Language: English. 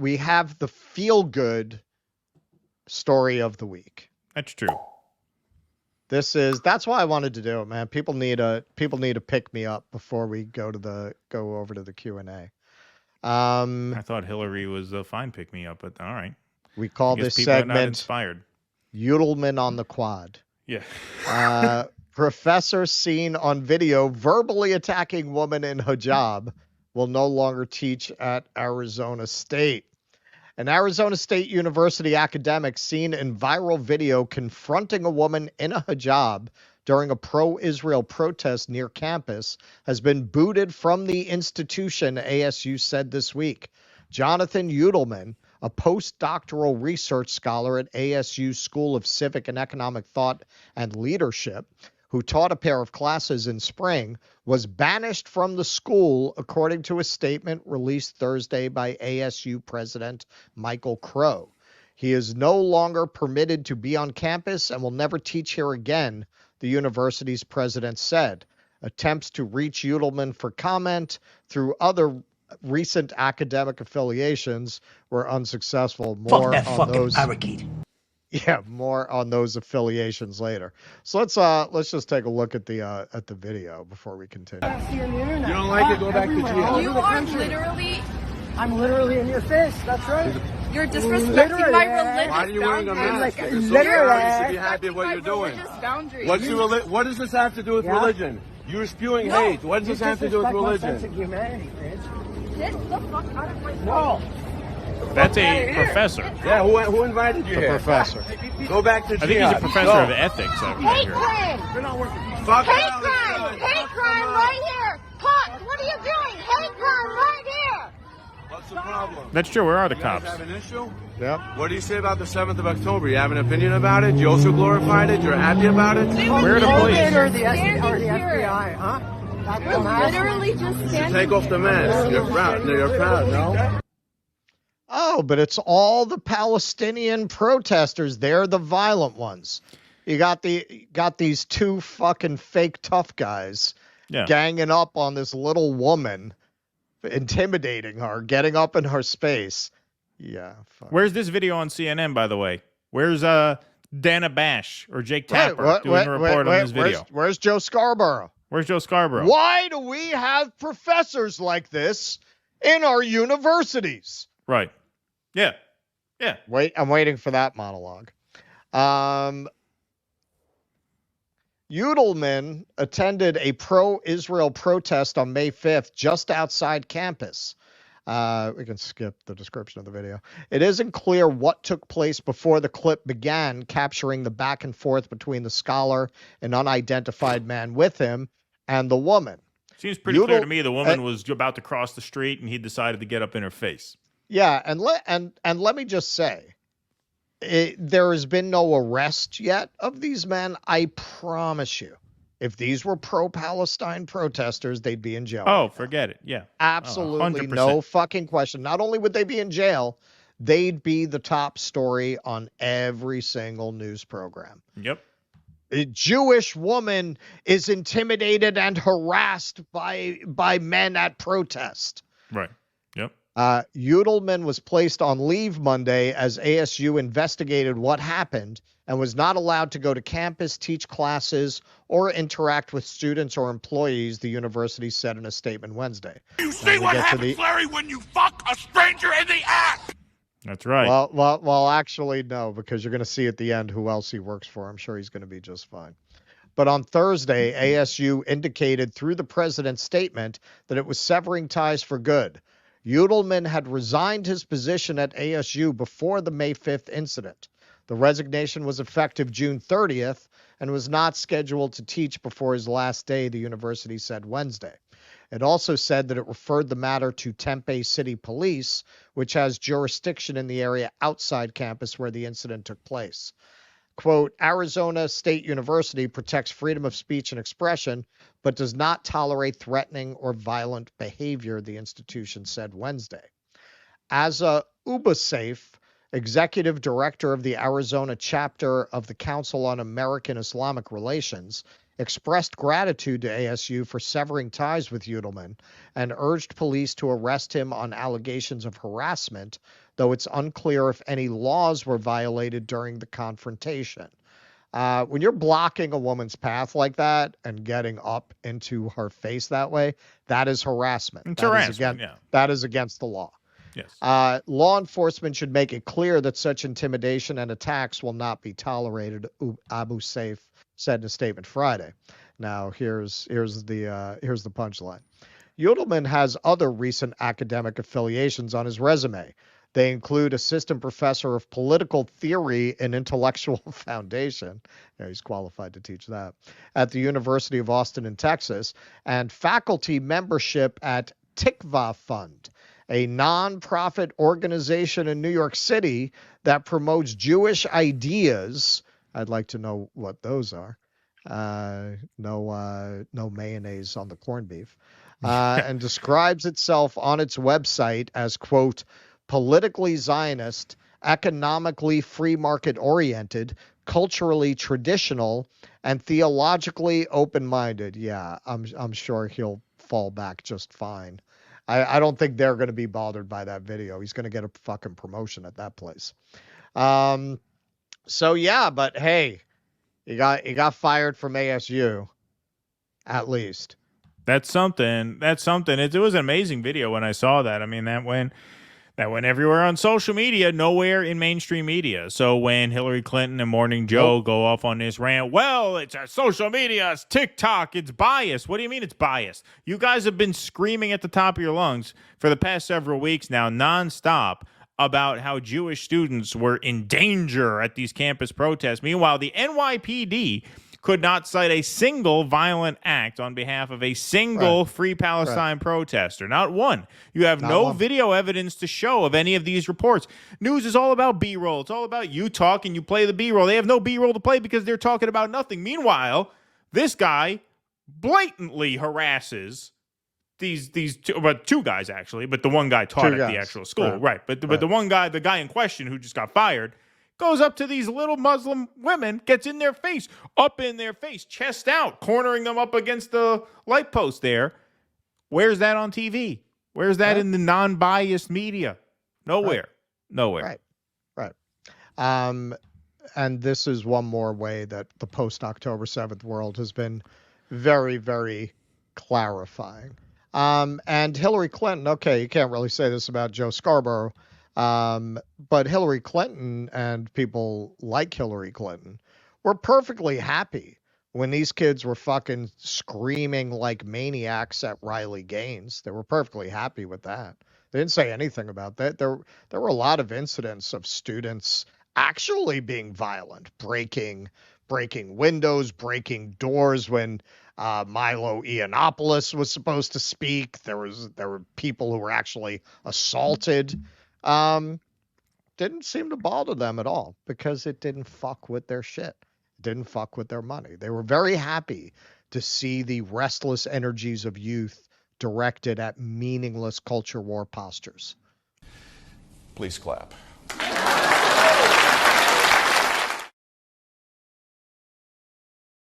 we have the feel-good story of the week. That's true. That's why I wanted to do it, man. People need to pick me up before we go over to the Q&A. I thought Hillary was a fine pick me up, but all right. We call this people segment are not inspired. Yudelman on the quad. Yeah. Professor seen on video verbally attacking woman in hijab will no longer teach at Arizona State. An Arizona State University academic seen in viral video confronting a woman in a hijab during a pro-Israel protest near campus has been booted from the institution, ASU said this week. Jonathan Yudelman, a postdoctoral research scholar at ASU School of Civic and Economic Thought and Leadership, who taught a pair of classes in spring, was banished from the school, according to a statement released Thursday by ASU President Michael Crow. He is no longer permitted to be on campus and will never teach here again, the university's president said. Attempts to reach Yudelman for comment through other recent academic affiliations were unsuccessful. Fuck that fucking parakeet. Yeah, more on those affiliations later. So let's just take a look at the video before we continue. You don't like it? Go back to jail. You are literally. I'm literally in your face. That's right. You're disrespecting my religious Why are you wearing a mask? boundaries. You should be happy with what you're doing. What does this have to do with religion? You're spewing hate. What does this have to do with religion? Get the fuck out of my face. No. That's a professor. Yeah, who invited you here? Professor. Go back to jail. I think he's a professor of ethics. Hate crime! You're not working. Hate crime! Hate crime right here! Cops, what are you doing? Hate crime right here! What's the problem? That's true. Where are the You guys cops? have an issue? Yeah. What do you say about the 7th of October? You have an opinion about it? You also glorified it? You're happy about it? Where are the police? Or the FBI, huh? You're literally just standing Take off the mask. You're proud. No, you're proud, no? Oh, but it's all the Palestinian protesters. They're the violent ones. You got these two fucking fake tough guys ganging up on this little woman, intimidating her, getting up in her space. Yeah. Fuck. Where's this video on CNN, by the way? Where's Dana Bash or Jake Tapper doing a report on this video? Where's Joe Scarborough? Where's Joe Scarborough? Why do we have professors like this in our universities? Right. Yeah. Yeah. Wait, I'm waiting for that monologue. Yudelman attended a pro-Israel protest on May 5th just outside campus. We can skip the description of the video. It isn't clear what took place before the clip began, capturing the back and forth between the scholar, an unidentified man with him, and the woman. Seems pretty clear to me the woman was about to cross the street and he decided to get up in her face. Yeah, and let me just say, there has been no arrest yet of these men. I promise you, if these were pro-Palestine protesters, they'd be in jail. Oh, forget it. Yeah. Absolutely 100%. no fucking question. Not only would they be in jail, they'd be the top story on every single news program. Yep. A Jewish woman is intimidated and harassed by men at protest. Right. Yep. Yudelman was placed on leave Monday as ASU investigated what happened and was not allowed to go to campus, teach classes, or interact with students or employees, the university said in a statement Wednesday. You see what happens, Larry, when you fuck a stranger in the ass? That's right. Well, actually, no, because you're going to see at the end who else he works for. I'm sure he's going to be just fine. But on Thursday, ASU indicated through the president's statement that it was severing ties for good. Yudelman had resigned his position at ASU before the May 5th incident. The resignation was effective June 30th and was not scheduled to teach before his last day, the university said Wednesday. It also said that it referred the matter to Tempe City Police, which has jurisdiction in the area outside campus where the incident took place. Quote, Arizona State University protects freedom of speech and expression, but does not tolerate threatening or violent behavior, the institution said Wednesday. Asa Ubasafe, executive director of the Arizona chapter of the Council on American Islamic Relations, expressed gratitude to ASU for severing ties with Yudelman and urged police to arrest him on allegations of harassment, though it's unclear if any laws were violated during the confrontation. When you're blocking a woman's path like that and getting up into her face that way, that is harassment. That is against the law. Yes. Law enforcement should make it clear that such intimidation and attacks will not be tolerated, Abu Saif said in a statement Friday. Now, here's the punchline. Yudelman has other recent academic affiliations on his resume. They include assistant professor of political theory and intellectual foundation. He's qualified to teach that at the University of Austin in Texas, and faculty membership at Tikva Fund, a nonprofit organization in New York City that promotes Jewish ideas. I'd like to know what those are. No mayonnaise on the corned beef, and describes itself on its website as, quote, politically Zionist, economically free market oriented, culturally traditional, and theologically open-minded. Yeah, I'm sure he'll fall back just fine. I don't think they're going to be bothered by that video. He's going to get a fucking promotion at that place. So yeah, but hey, he got fired from ASU, at least. That's something. It was an amazing video when I saw that. I mean, that went everywhere on social media, nowhere in mainstream media. So when Hillary Clinton and Morning Joe go off on this rant, well, it's social media, it's TikTok, it's biased. What do you mean it's biased? You guys have been screaming at the top of your lungs for the past several weeks now, nonstop, about how Jewish students were in danger at these campus protests. Meanwhile, the NYPD could not cite a single violent act on behalf of a single Free Palestine protester. Not one. You have no video evidence to show of any of these reports. News is all about B-roll. It's all about you talk and you play the B-roll. They have no B-roll to play because they're talking about nothing. Meanwhile, this guy blatantly harasses these two guys, actually, but the one guy taught at the actual school. Right. But the one guy, the guy in question who just got fired, goes up to these little Muslim women, gets in their face, up in their face, chest out, cornering them up against the light post there. Where's that on TV? Where's that in the non-biased media? Nowhere. Nowhere. Right. And this is one more way that the post-October 7th world has been very, very clarifying. And Hillary Clinton, okay, you can't really say this about Joe Scarborough, but Hillary Clinton and people like Hillary Clinton were perfectly happy when these kids were fucking screaming like maniacs at Riley Gaines. They were perfectly happy with that. They didn't say anything about that. There were a lot of incidents of students actually being violent, breaking windows, breaking doors when Milo Yiannopoulos was supposed to speak. There were people who were actually assaulted. Didn't seem to bother them at all because it didn't fuck with their shit. It didn't fuck with their money. They were very happy to see the restless energies of youth directed at meaningless culture war postures. Please clap.